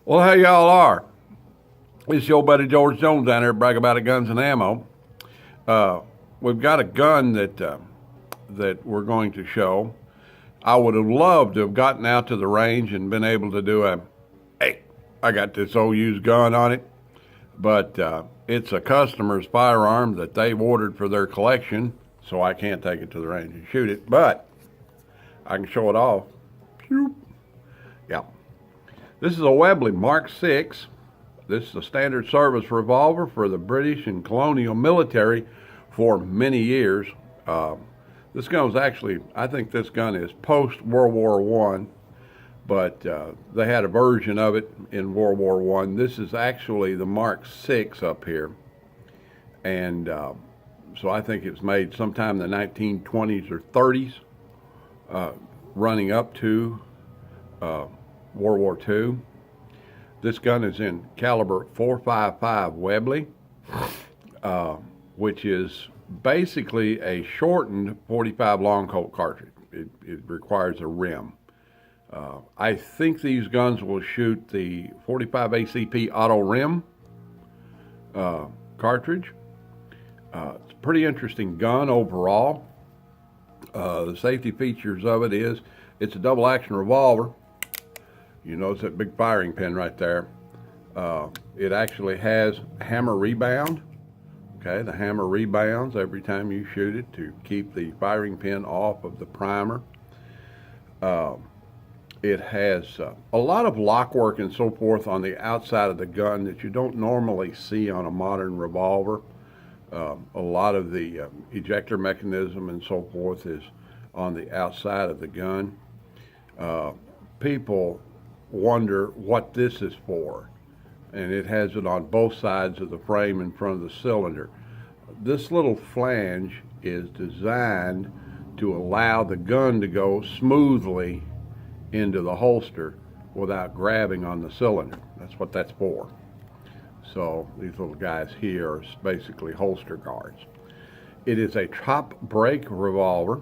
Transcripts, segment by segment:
Well, how y'all are? It's your buddy George Jones down here, brag about it, guns and ammo. We've got a gun that we're going to show. I would have loved to have gotten out to the range and been able to do hey, I got this old used gun on it, but it's a customer's firearm that they've ordered for their collection, so I can't take it to the range and shoot it, but I can show it off. Yeah. This is a Webley MK6. This is a standard service revolver for the British and colonial military for many years. This gun was actually, I think this gun is post-World War I, but they had a version of it in World War I. This is actually the MK6 up here. And so I think it was made sometime in the 1920s or 30s, running up to World War II. This gun is in caliber .455 Webley, which is basically a shortened .45 long Colt cartridge. It requires a rim. I think these guns will shoot the .45 ACP auto rim cartridge. It's a pretty interesting gun overall. The safety features of it is it's a double action revolver. You notice that big firing pin right there. It actually has hammer rebound. Okay, the hammer rebounds every time you shoot it to keep the firing pin off of the primer. It has a lot of lock work and so forth on the outside of the gun that you don't normally see on a modern revolver. A lot of the ejector mechanism and so forth is on the outside of the gun. People wonder what this is for, and it has it on both sides of the frame in front of the cylinder. This little flange is designed to allow the gun to go smoothly into the holster without grabbing on the cylinder. That's what that's for. So these little guys here are basically holster guards. It is a top brake revolver,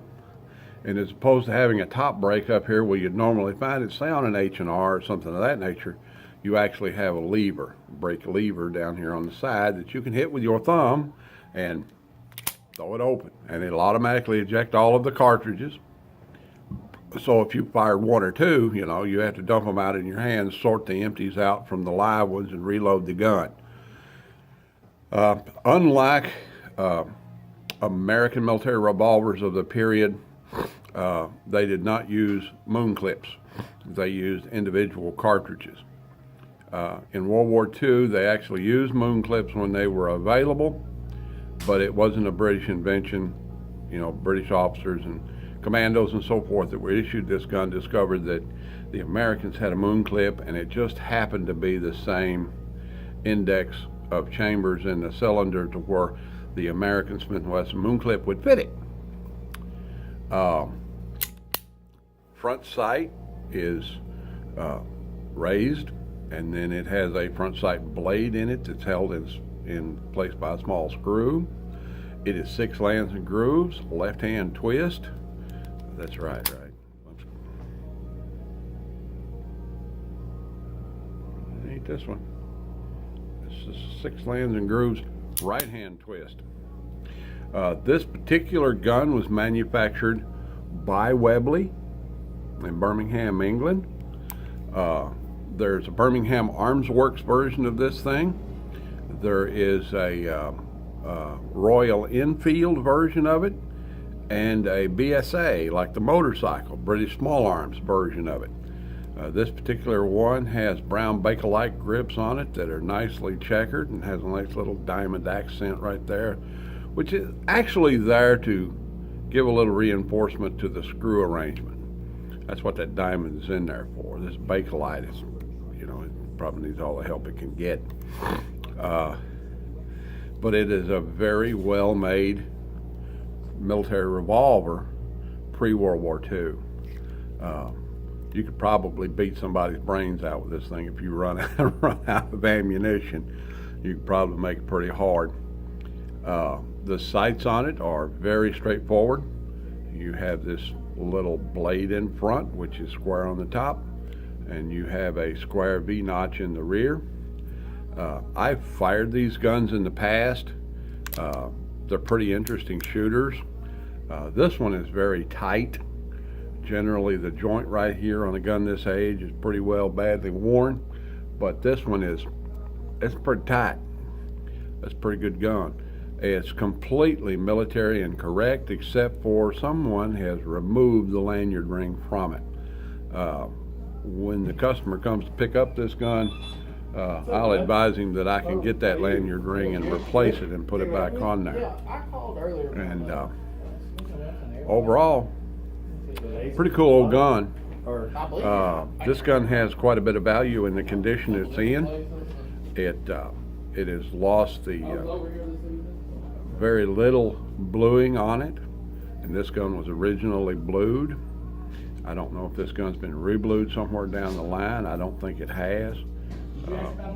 and as opposed to having a top brake up here where you'd normally find it, say on an H&R or something of that nature, you actually have a lever, brake lever down here on the side that you can hit with your thumb and throw it open, and it'll automatically eject all of the cartridges. So if you fired one or two, you have to dump them out in your hands, sort the empties out from the live ones, and reload the gun. Unlike American military revolvers of the period, they did not use moon clips. They used individual cartridges. In World War II, they actually used moon clips when they were available, but it wasn't a British invention. British officers and commandos and so forth that were issued this gun discovered that the Americans had a moon clip, and it just happened to be the same index of chambers in the cylinder to where the American Smith & Wesson moon clip would fit it. Front sight is raised, and then it has a front sight blade in it that's held in place by a small screw. It is 6 lands and grooves, left hand twist. That's right. Ain't this one. This is 6 lands and grooves, right hand twist. This particular gun was manufactured by Webley in Birmingham, England. There's a Birmingham Arms Works version of this thing. There is a Royal Enfield version of it, and a BSA, like the motorcycle, British Small Arms version of it. This particular one has brown Bakelite grips on it that are nicely checkered and has a nice little diamond accent right there, which is actually there to give a little reinforcement to the screw arrangement. That's what that diamond is in there for. This Bakelite is, it probably needs all the help it can get. But it is a very well-made military revolver pre-World War II. You could probably beat somebody's brains out with this thing if you run out of ammunition. You could probably make it pretty hard. The sights on it are very straightforward. You have this little blade in front, which is square on the top, and you have a square V notch in the rear. I've fired these guns in the past. They're pretty interesting shooters. This one is very tight. Generally, the joint right here on a gun this age is pretty well badly worn, but this one it's pretty tight. That's a pretty good gun. It's completely military and correct, except for someone has removed the lanyard ring from it. When the customer comes to pick up this gun, I'll advise him that I can get that lanyard ring and replace it and put it back on there. And overall, pretty cool old gun. This gun has quite a bit of value in the condition it's in. It has lost the very little bluing on it, and this gun was originally blued. I don't know if this gun's been reblued somewhere down the line. I don't think it has.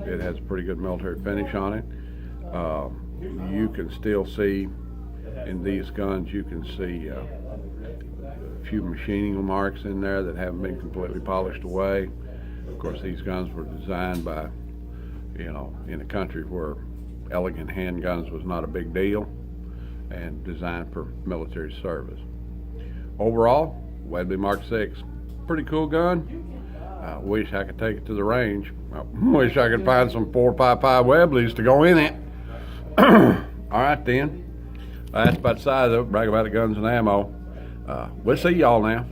It has a pretty good military finish on it. You can still see in these guns, you can see a few machining marks in there that haven't been completely polished away. Of course, these guns were designed by, in a country where elegant handguns was not a big deal, and designed for military service. Overall, Webley MK6, pretty cool gun. I wish I could take it to the range. I wish I could find some 4.55 Webleys to go in it. All right then, that's about the size of it. Brag about the guns and ammo. We'll see y'all now.